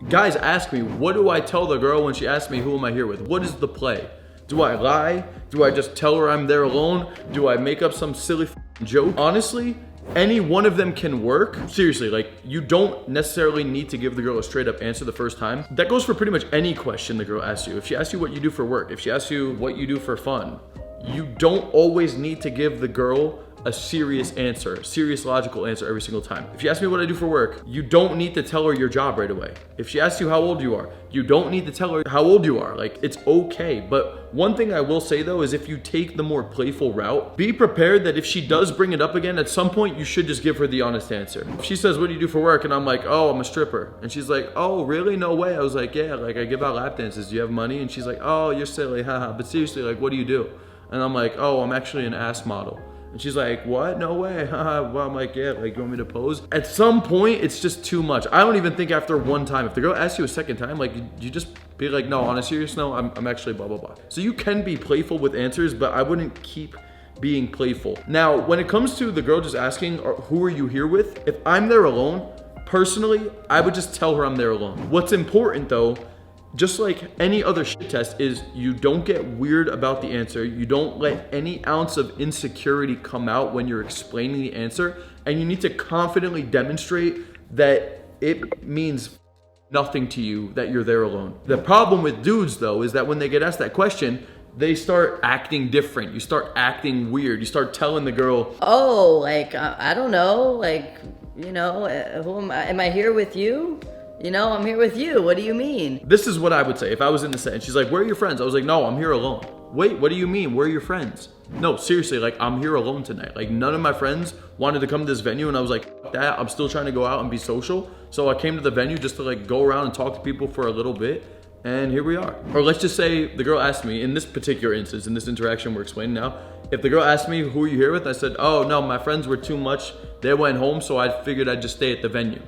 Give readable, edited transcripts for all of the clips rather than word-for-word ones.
Guys ask me, what do I tell the girl when she asks me who am I here with? What is the play? Do I lie? Do I just tell her I'm there alone? Do I make up some silly joke? Honestly, any one of them can work. Seriously, like, you don't necessarily need to give the girl a straight up answer the first time. That goes for pretty much any question the girl asks you. If she asks you what you do for work, if she asks you what you do for fun, you don't always need to give the girl a serious answer, serious logical answer every single time. If she asks me what I do for work, you don't need to tell her your job right away. If she asks you how old you are, you don't need to tell her how old you are. Like, it's okay. But one thing I will say though is if you take the more playful route, be prepared that if she does bring it up again, at some point you should just give her the honest answer. If she says, what do you do for work? And I'm like, oh, I'm a stripper. And she's like, oh, really? No way. I was like, yeah, like I give out lap dances. Do you have money? And she's like, oh, you're silly, haha. But seriously, like, what do you do? And I'm like, oh, I'm actually an ass model. And she's like, what? No way. Well, I'm like, yeah, like, you want me to pose? At some point, it's just too much. I don't even think after one time, if the girl asks you a second time, like, you just be like, no, on a serious note, I'm actually blah, blah, blah. So you can be playful with answers, but I wouldn't keep being playful. Now, when it comes to the girl just asking, who are you here with? If I'm there alone, personally, I would just tell her I'm there alone. What's important though, just like any other shit test, is you don't get weird about the answer. You don't let any ounce of insecurity come out when you're explaining the answer. And you need to confidently demonstrate that it means nothing to you that you're there alone. The problem with dudes though is that when they get asked that question, they start acting different. You start acting weird. You start telling the girl, oh, like, I don't know, like, you know, who am I here with you? You know, I'm here with you. What do you mean? This is what I would say if I was in the set and she's like, where are your friends? I was like, no, I'm here alone. Wait, what do you mean? Where are your friends? No, seriously, like, I'm here alone tonight. Like, none of my friends wanted to come to this venue, and I was like, fuck that, I'm still trying to go out and be social. So I came to the venue just to like go around and talk to people for a little bit, and here we are. Or let's just say the girl asked me, in this particular instance, in this interaction we're explaining now, if the girl asked me, who are you here with? I said, oh no, my friends were too much. They went home, so I figured I'd just stay at the venue.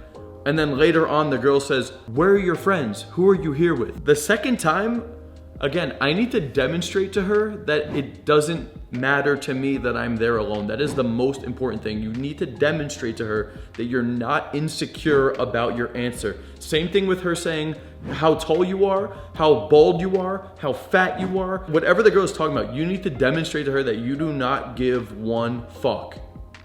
And then later on, the girl says, where are your friends? Who are you here with? The second time, again, I need to demonstrate to her that it doesn't matter to me that I'm there alone. That is the most important thing. You need to demonstrate to her that you're not insecure about your answer. Same thing with her saying how tall you are, how bald you are, how fat you are. Whatever the girl is talking about, you need to demonstrate to her that you do not give one fuck.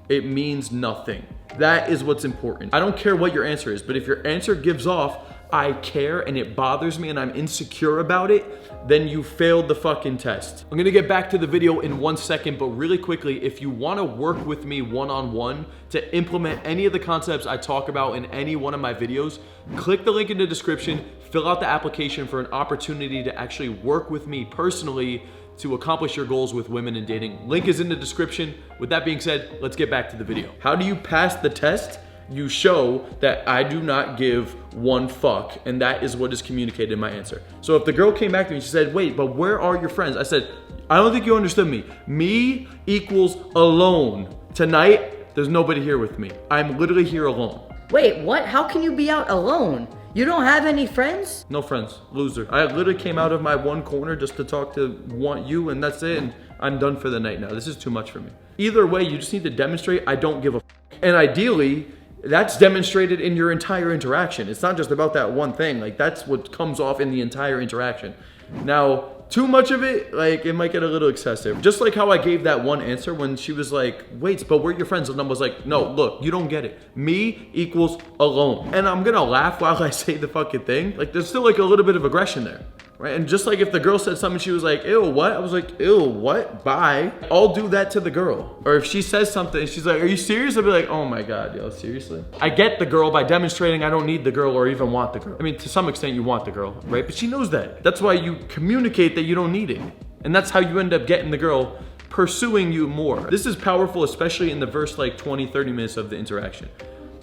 It means nothing. That is what's important. I don't care what your answer is, but if your answer gives off, I care and it bothers me and I'm insecure about it, then you failed the fucking test. I'm gonna get back to the video in 1 second, but really quickly, if you wanna work with me one-on-one to implement any of the concepts I talk about in any one of my videos, click the link in the description, fill out the application for an opportunity to actually work with me personally to accomplish your goals with women in dating. Link is in the description. With that being said, let's get back to the video. How do you pass the test? You show that I do not give one fuck, and that is what is communicated in my answer. So if the girl came back to me and she said, wait, but where are your friends? I said, I don't think you understood me. Me equals alone. Tonight, there's nobody here with me. I'm literally here alone. Wait, what? How can you be out alone? You don't have any friends? No friends, loser. I literally came out of my one corner just to talk to you, and that's it, and I'm done for the night now. This is too much for me. Either way, you just need to demonstrate I don't give a fuck. And ideally, that's demonstrated in your entire interaction. It's not just about that one thing. Like, that's what comes off in the entire interaction. Now, too much of it, like, it might get a little excessive. Just like how I gave that one answer when she was like, wait, but where are your friends? And I was like, no, look, you don't get it. Me equals alone. And I'm gonna laugh while I say the fucking thing. Like, there's still like a little bit of aggression there, right? And just like if the girl said something, she was like, ew, what? I was like, ew, what? Bye. I'll do that to the girl. Or if she says something and she's like, are you serious? I'll be like, oh my God, yo, seriously? I get the girl by demonstrating I don't need the girl or even want the girl. I mean, to some extent you want the girl, right? But she knows that. That's why you communicate that you don't need it. And that's how you end up getting the girl pursuing you more. This is powerful, especially in the first like 20, 30 minutes of the interaction.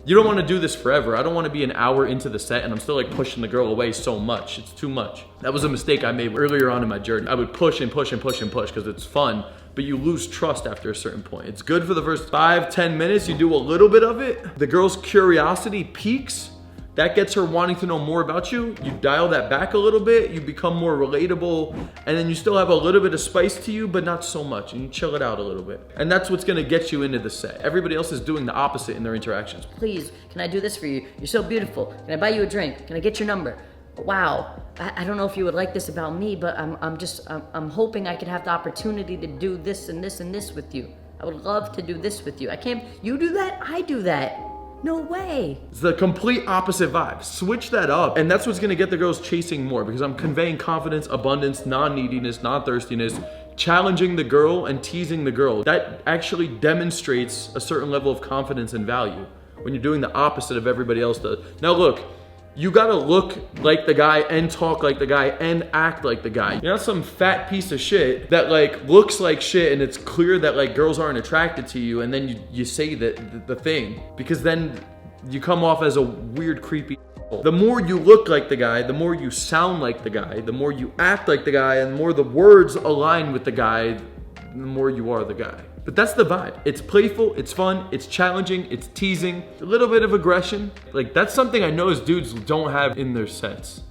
You don't want to do this forever. I don't want to be an hour into the set and I'm still like pushing the girl away so much. It's too much. That was a mistake I made earlier on in my journey. I would push and push and push and push because it's fun, but you lose trust after a certain point. It's good for the first 5, 10 minutes. You do a little bit of it. The girl's curiosity peaks. That gets her wanting to know more about you. You dial that back a little bit, you become more relatable, and then you still have a little bit of spice to you, but not so much, and you chill it out a little bit. And that's what's gonna get you into the set. Everybody else is doing the opposite in their interactions. Please, can I do this for you? You're so beautiful. Can I buy you a drink? Can I get your number? Wow, I don't know if you would like this about me, but I'm hoping I could have the opportunity to do this and this and this with you. I would love to do this with you. You do that, I do that. No way. It's the complete opposite vibe. Switch that up. And that's what's gonna get the girls chasing more, because I'm conveying confidence, abundance, non-neediness, non-thirstiness, challenging the girl and teasing the girl. That actually demonstrates a certain level of confidence and value when you're doing the opposite of everybody else does. Now look, you gotta look like the guy and talk like the guy and act like the guy. You're not some fat piece of shit that like looks like shit and it's clear that like girls aren't attracted to you, and then you say the thing, because then you come off as a weird, creepy. The more you look like the guy, the more you sound like the guy, the more you act like the guy, and the more the words align with the guy, the more you are the guy. But that's the vibe. It's playful, it's fun, it's challenging, it's teasing, a little bit of aggression. Like, that's something I notice dudes don't have in their sets.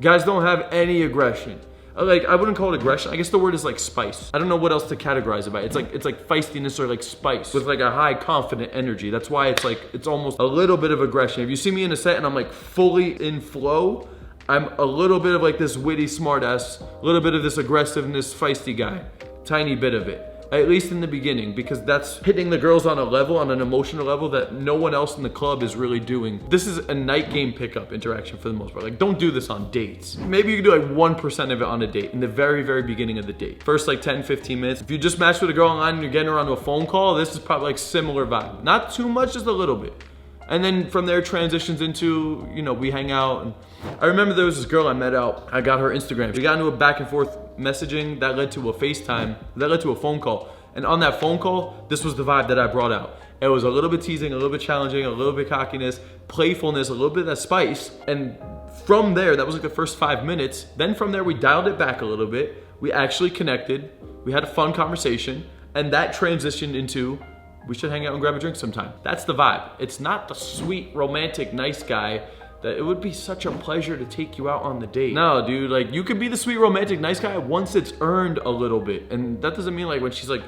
Guys don't have any aggression. Like, I wouldn't call it aggression. I guess the word is like spice. I don't know what else to categorize it by. It's like feistiness or like spice with like a high confident energy. That's why it's almost a little bit of aggression. If you see me in a set and I'm like fully in flow, I'm a little bit of like this witty smartass, a little bit of this aggressiveness, feisty guy. Tiny bit of it. At least in the beginning, because that's hitting the girls on a level, on an emotional level that no one else in the club is really doing. This is a night game pickup interaction for the most part. Like, don't do this on dates. Maybe you can do like 1% of it on a date in the very, very beginning of the date. First like 10, 15 minutes. If you just matched with a girl online and you're getting her onto a phone call, this is probably like similar vibe. Not too much, just a little bit. And then from there transitions into, you know, we hang out. And I remember there was this girl I met out. I got her Instagram. We got into a back and forth messaging that led to a FaceTime, that led to a phone call. And on that phone call, this was the vibe that I brought out. It was a little bit teasing, a little bit challenging, a little bit cockiness, playfulness, a little bit of that spice. And from there, that was like the first 5 minutes. Then from there, we dialed it back a little bit. We actually connected. We had a fun conversation. And that transitioned into, we should hang out and grab a drink sometime. That's the vibe. It's not the sweet, romantic, nice guy that it would be such a pleasure to take you out on the date. No, dude, like you could be the sweet, romantic, nice guy once it's earned a little bit. And that doesn't mean like when she's like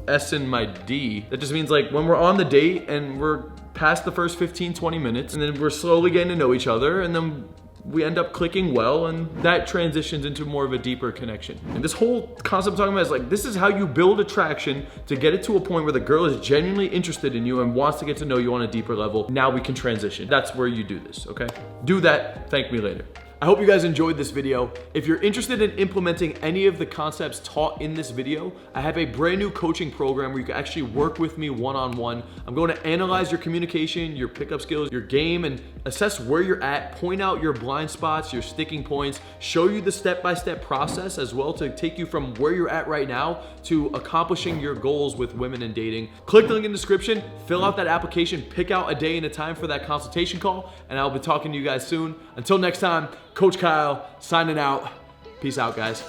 S-ing my D. That just means like when we're on the date and we're past the first 15, 20 minutes and then we're slowly getting to know each other and then we end up clicking well, and that transitions into more of a deeper connection. And this whole concept I'm talking about is like, this is how you build attraction to get it to a point where the girl is genuinely interested in you and wants to get to know you on a deeper level. Now we can transition. That's where you do this, okay? Do that, thank me later. I hope you guys enjoyed this video. If you're interested in implementing any of the concepts taught in this video, I have a brand new coaching program where you can actually work with me one-on-one. I'm going to analyze your communication, your pickup skills, your game, and assess where you're at, point out your blind spots, your sticking points, show you the step-by-step process as well to take you from where you're at right now to accomplishing your goals with women and dating. Click the link in the description, fill out that application, pick out a day and a time for that consultation call, and I'll be talking to you guys soon. Until next time, Coach Kyle signing out. Peace out, guys.